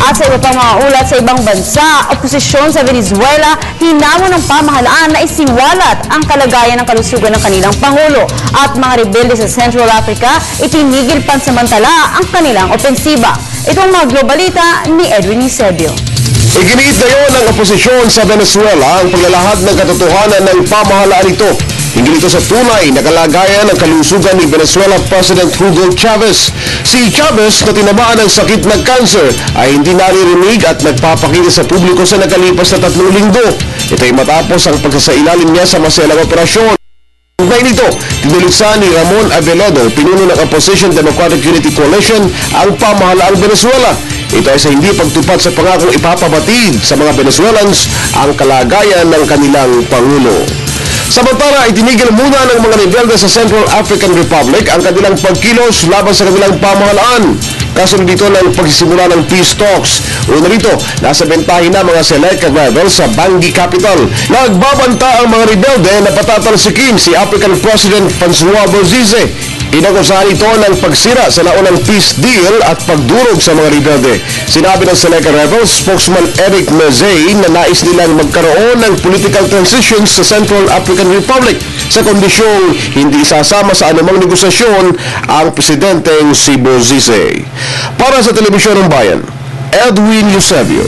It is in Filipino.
At sa iba pang mga ulat sa ibang bansa, oposisyon sa Venezuela, hinamon ng pamahalaan na isiwalat ang kalagayan ng kalusugan ng kanilang Pangulo. At mga rebelde sa Central Africa, itinigil pansamantala ang kanilang opensiba. Ito ang mga globalita ni Edwin Eusebio. Iginiit ngayon ng oposisyon sa Venezuela ang paglalahad ng katotohanan ng pamahalaan ito. Hinggil ito sa tunay na kalagayan ng kalusugan ni Venezuela President Hugo Chavez. Si Chavez na tinamaan ng sakit na cancer ay hindi naririnig at nagpapakita sa publiko sa nakalipas na 3 linggo. Ito ay matapos ang pagsasailalim niya sa maselang operasyon. Ngayon ito, tinuliksa ni Ramon Avellano, pinuno ng Opposition Democratic Unity Coalition, ang pamahalaang Venezuela. Ito ay sa hindi pagtupad sa pangakong ipapabatid sa mga Venezuelans ang kalagayan ng kanilang Pangulo. Samantala, itinigil muna ng mga rebelde sa Central African Republic ang kanilang pagkilos laban sa kanilang pamahalaan. Kasunod dito ng pagsisimula ng peace talks. Una rito, nasa bentahin na mga select rebels sa Bangui capital. Nagbabanta ang mga rebelde na patatalsikin si African President Francois Bozize. Inakusahan ito ng pagsira sa naunang peace deal at pagdurog sa mga rebelde. Sinabi ng Select Rebels spokesman Eric Mezey na nais nilang magkaroon ng political transitions sa Central African Republic sa kondisyong hindi sasama sa anumang negosasyon ang presidenteng si Bozize. Para sa Telebisyon ng Bayan, Edwin Eusebio.